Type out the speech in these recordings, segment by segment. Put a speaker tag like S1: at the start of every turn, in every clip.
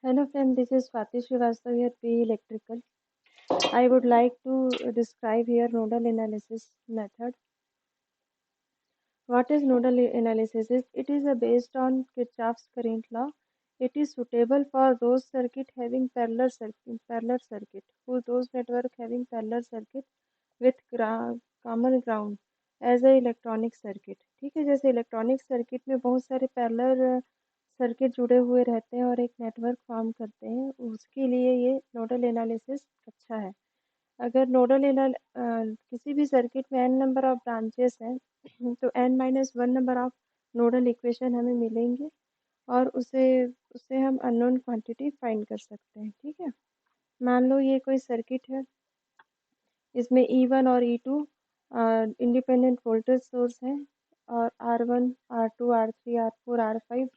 S1: Hello friend, this is Swati Srivastav here, PE Electrical. I would like to describe here nodal analysis method. What is nodal analysis? It is based on Kirchhoff's current law. It is suitable for those circuit having parallel circuit, for those network having parallel circuit with common ground as a electronic circuit. ठीक है, जैसे electronic circuit में बहुत सारे parallel circuit जुड़े हुए रहते हैं और एक नेटवर्क फॉर्म करते हैं, उसके लिए ये नोडल एनालिसिस अच्छा है। अगर किसी भी सर्किट में n नंबर ऑफ ब्रांचेस हैं तो n-1 number of nodal equation हमें मिलेंगे और उसे उससे हम अननोन क्वांटिटी फाइंड कर सकते हैं। ठीक है, मान लो ये कोई सर्किट है, इसमें E1 और E2 इंडिपेंडेंट वोल्टेज सोर्स हैं और R1, R2, R3, R4, R5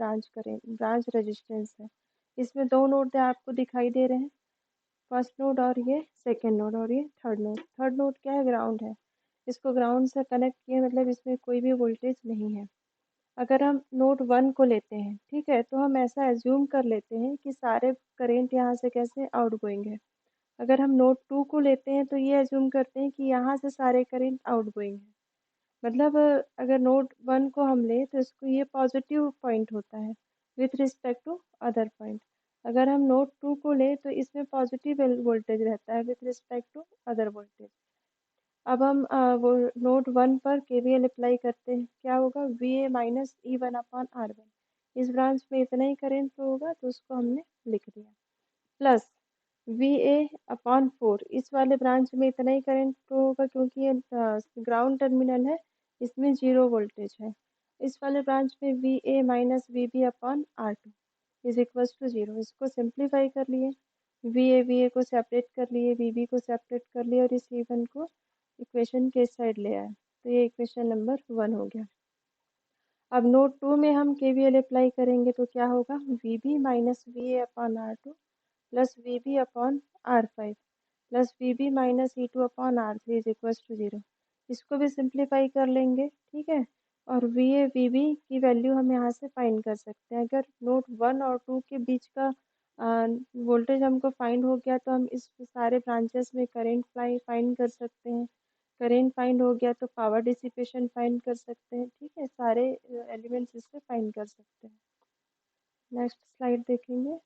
S1: branch resistance है। इसमें दो नोड आपको दिखाई दे रहे हैं, फर्स्ट नोड और ये सेकेंड नोड और ये थर्ड नोड। थर्ड नोड क्या है? ग्राउंड है। इसको ग्राउंड से कनेक्ट किए, मतलब इसमें कोई भी वोल्टेज नहीं है। अगर हम नोड 1 को लेते हैं, ठीक है, तो हम ऐसा एज्यूम कर लेते हैं कि सारे करेंट यहाँ से कैसे आउट गोइंग है। अगर हम नोड 2 को लेते हैं तो ये एज्यूम करते हैं कि यहाँ से सारे करेंट आउट गोइंग है। मतलब अगर नोड 1 को हम लें तो इसको ये पॉजिटिव पॉइंट होता है with respect to other point. अगर हम नोड 2 को लें तो इसमें पॉजिटिव वोल्टेज रहता है with respect to other voltage. अब हम वो नोड 1 पर केवीएल अप्लाई करते हैं, क्या होगा? VA minus E1 upon R1। इस ब्रांच में इतना ही करेंट फ्लो होगा तो उसको हमने लिख दिया, प्लस VA अपॉन 4। इस वाले ब्रांच में इतना ही करंट फ्लो होगा क्योंकि ये ग्राउंड टर्मिनल है, इसमें 0 वोल्टेज है। इस वाले ब्रांच में VA minus VB upon R2 is equals to 0। इसको सिंप्लीफाई कर लिए, VA को सेपरेट कर लिए, VB को सेपरेट कर लिए और इस E1 को इक्वेशन के साइड ले आए, तो ये इक्वेशन नंबर 1 हो गया। अब नोड 2 में हम KVL अप्लाई करेंगे तो क्या होगा? VB minus VA upon R2 plus VB upon R5 plus VB minus E2 upon R3 is equal to 0। इसको भी सिंप्लीफाई कर लेंगे, ठीक है, और VA VB की वैल्यू हम यहाँ से फाइंड कर सकते हैं। अगर नोड 1 और 2 के बीच का वोल्टेज हमको फाइंड हो गया तो हम इस सारे ब्रांचेस में करेंट फाइंड कर सकते हैं। करेंट फाइंड हो गया तो पावर डिसिपेशन फाइंड कर सकते हैं। ठीक है, सारे एलिमेंट्स इससे फाइंड कर सकते हैं। नेक्स्ट स्लाइड देखेंगे।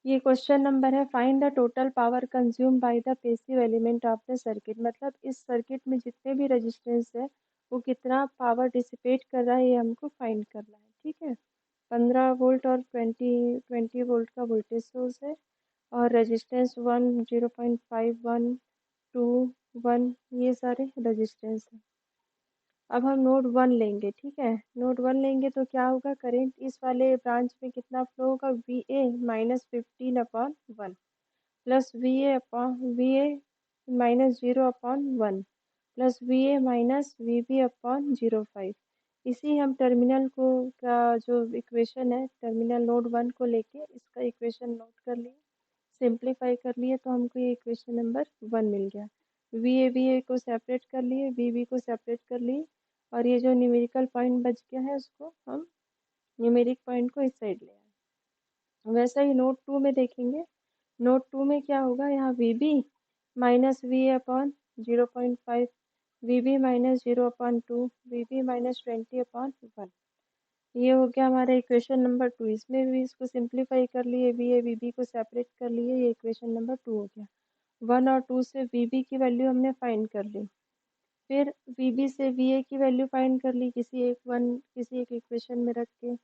S1: ये क्वेश्चन नंबर है, find the total power consume by the passive element of the circuit. मतलब इस सर्किट में जितने भी रेजिस्टेंस है वो कितना पावर डिसिपेट कर रहा है, ये हमको फाइंड करना है। ठीक है, 15 वोल्ट और 20 वोल्ट का वोल्टेज सोर्स है और रेजिस्टेंस 1, 0.5, 1, 2, 1, ये सारे रेजिस्टेंस है। अब हम नोड 1 लेंगे, ठीक है, नोड 1 लेंगे तो क्या होगा? करंट इस वाले ब्रांच में कितना फ्लो होगा? VA minus 15 upon 1 plus VA minus 0 upon 1 plus VA minus VB upon 0.5। इसी हम टर्मिनल को का जो इक्वेशन है, टर्मिनल नोड 1 को लेके इसका इक्वेशन नोट कर लिए, सिंप्लीफाई कर लिए तो हमको ये इक्वेशन नंबर 1 मिल गया। VA को सेपरेट कर लिए, VB को सेपरेट कर लिए और ये जो न्यूमेरिकल पॉइंट बच गया है उसको हम न्यूमेरिक पॉइंट को इस साइड ले आए। वैसा ही नोट 2 में देखेंगे। नोट 2 में क्या होगा? यहाँ VB minus VA upon 0.5, VB minus 0/2, VB minus 20 upon 1। ये हो गया हमारा इक्वेशन नंबर 2। इसमें भी इसको सिंप्लीफाई कर लिए, VA VB को सेपरेट कर लिए, ये इक्वेशन नंबर 2 हो गया। 1 और 2 से VB की वैल्यू हमने फाइंड कर ली, फिर VB से VA की वैल्यू फाइंड कर ली किसी एक इक्वेशन में रख के।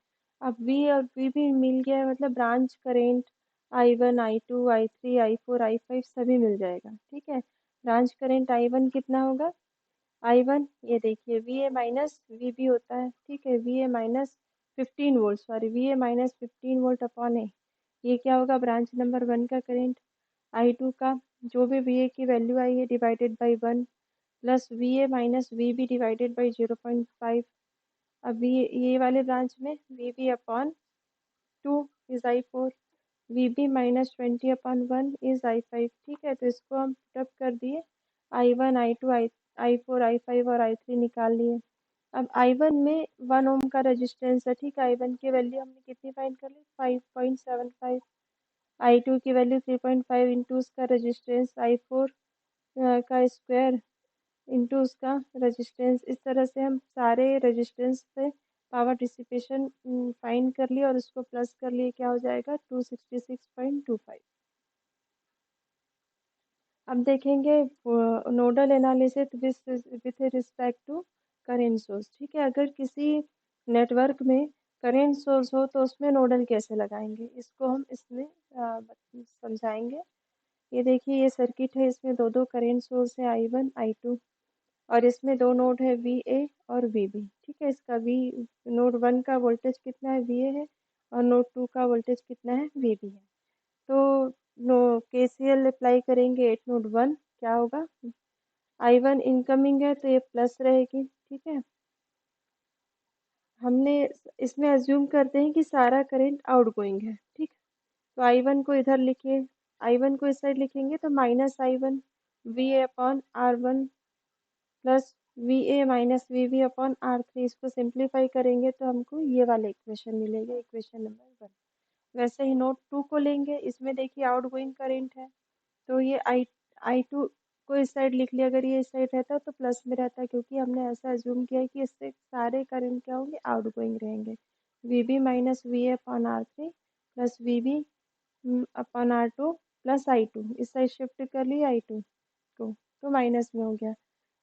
S1: अब V और VB मिल गया है, मतलब branch current I1, I2, I3, I4, I5 सभी मिल जाएगा। ठीक है, ब्रांच करेंट I1 कितना होगा? I1 ये देखिए VA माइनस VB होता है। ठीक है, VA minus 15 volt, sorry VA minus 15 volt upon a, ये क्या होगा? ब्रांच नंबर 1 का करेंट। I2 का जो भी VA की वैल्यू आई है divided by 1 plus VA minus VB divided by 0.5। अब ये वाले ब्रांच में VB upon 2 is I4, VB minus 20 upon 1 is I5। ठीक है, तो इसको हम पुटअप कर दिए, I1, I2, I4, I5 और I3 निकाल लिए। अब I1 में 1 ओम का रेजिस्टेंस है, ठीक है। I1 की वैल्यू हमने कितनी फाइंड कर ली, 5.75। I2 की वैल्यू 3.5 इंटू उसका रेजिस्टेंस I4 का स्क्वायर इंटू उसका रेजिस्टेंस। इस तरह से हम सारे रेजिस्टेंस पे पावर डिसिपेशन फाइंड कर लिए और उसको प्लस कर लिए, क्या हो जाएगा 266.25। अब देखेंगे nodal analysis with respect to current source, ठीक है। अगर किसी नेटवर्क में करेंट सोर्स हो तो उसमें नोडल कैसे लगाएंगे, इसको हम इसमें समझाएंगे। ये देखिए, ये सर्किट है, इसमें दो दो करेंट सोर्स है, I1 I2, और इसमें दो नोड है VA और VB, ठीक है। इसका V नोड 1 का वोल्टेज कितना है, VA है, और नोड 2 का वोल्टेज कितना है, VB है। तो नो KCL अप्लाई करेंगे एट नोड 1, क्या होगा, I1 इनकमिंग है तो ये प्लस रहेगी, ठीक है। हमने इसमें अज्यूम करते हैं कि सारा करंट आउटगोइंग है, ठीक। तो I1 को इधर लिखिए, I1 को इस साइड लिखेंगे तो -I1 VA upon R1 plus VA minus VB upon R3। इसको सिंप्लीफाई करेंगे तो हमको ये वाला इक्वेशन मिलेगा, इक्वेशन नंबर 1। वैसे ही नोट 2 को लेंगे, इसमें देखिए आउटगोइंग करंट है, तो ये I2 को इस साइड लिख लिया। अगर ये इस साइड रहता तो प्लस में रहता, क्योंकि हमने ऐसा अज्यूम किया है कि इससे सारे करंट क्या होंगे, आउटगोइंग रहेंगे। VB minus VA upon R3 plus VB upon R2 plus I2, इस साइड शिफ्ट कर लिया I2 को, तो माइनस में हो गया।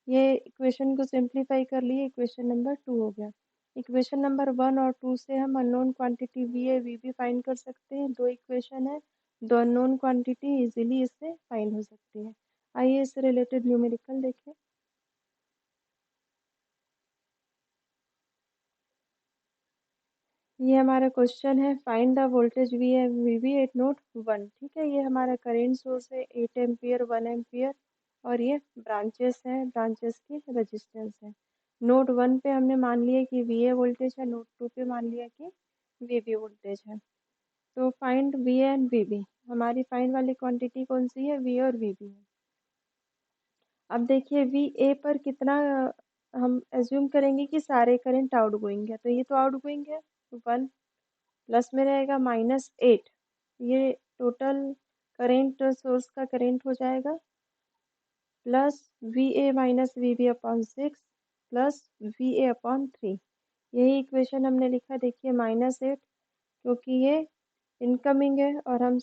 S1: ये इक्वेशन को सिंप्लीफाई कर लिए, इक्वेशन नंबर 2 हो गया। इक्वेशन नंबर 1 और 2 से हम unknown quantity VA VB find कर सकते हैं। दो इक्वेशन है, दो अननोन क्वांटिटी इजीली इससे फाइंड हो सकती है। आइए इससे रिलेटेड न्यूमेरिकल देखें। ये हमारा क्वेश्चन है, find the voltage VB eight node 1, ठीक है। ये हमारा करेंट सोर्स है 8 एम्पियर 1 एम्पियर, और ये ब्रांचेस हैं, ब्रांचेस की रेजिस्टेंस है। नोड 1 पे हमने मान लिया कि VA वोल्टेज है, नोड 2 पे मान लिया कि VB वोल्टेज है। तो फाइंड VA एंड VB, हमारी फाइंड वाली क्वांटिटी कौन सी है, VA और VB है। अब देखिए VA पर कितना हम एज्यूम करेंगे कि सारे करंट आउटगोइंग है, तो ये तो आउटगोइंग है, 1 प्लस में रहेगा -8। ये टोटल करेंट सोर्स का करेंट हो जाएगा, plus VA minus VB upon 6 plus VA upon 3। यही इक्वेशन हमने लिखा, देखिए -8, क्योंकि ये इनकमिंग है और हम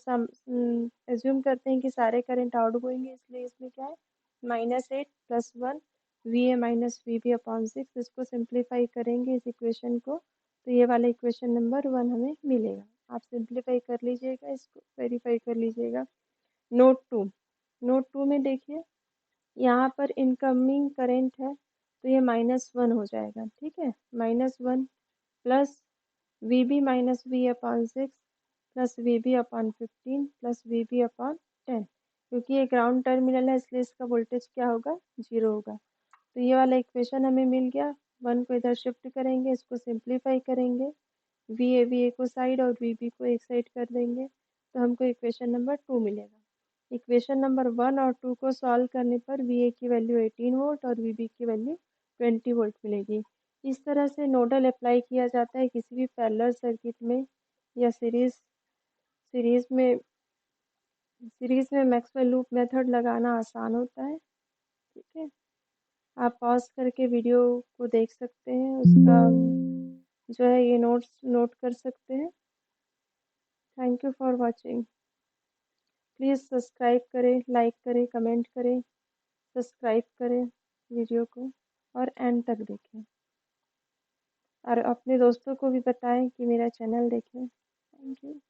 S1: एज्यूम करते हैं कि सारे करंट आउटगोइंग है, इसलिए इसमें क्या है -8 plus 1 VA minus VB upon 6। इसको सिंप्लीफाई करेंगे इस इक्वेशन को, तो ये वाला इक्वेशन नंबर 1 हमें मिलेगा। आप सिंप्लीफाई कर लीजिएगा, इसको वेरीफाई कर लीजिएगा। नोट 2, नोट 2 में देखिए यहाँ पर इनकमिंग करंट है, तो ये -1 हो जाएगा, ठीक है। -1 plus VB minus V upon 6 plus VB upon 15 plus VB upon 10। क्योंकि ये ग्राउंड टर्मिनल है इसलिए इसका वोल्टेज क्या होगा, 0 होगा। तो ये वाला इक्वेशन हमें मिल गया। 1 को इधर शिफ्ट करेंगे, इसको सिंप्लीफाई करेंगे, VA को साइड और VB को एक साइड कर देंगे, तो हमको इक्वेशन नंबर 2 मिलेगा। इक्वेशन नंबर 1 और 2 को सॉल्व करने पर VA की वैल्यू 18 वोल्ट और VB की वैल्यू 20 वोल्ट मिलेगी। इस तरह से नोडल अप्लाई किया जाता है किसी भी पैरेलल सर्किट में या सीरीज में सीरीज में मैक्सवेल लूप मेथड लगाना आसान होता है, ठीक है। आप पॉज करके वीडियो को देख सकते हैं, उसका जो है ये नोट्स नोट कर सकते हैं। Thank you for watching. Please subscribe करें, लाइक करें, कमेंट करें, सब्सक्राइब करें वीडियो को और एंड तक देखें, और अपने दोस्तों को भी बताएं कि मेरा चैनल देखें। Thank you.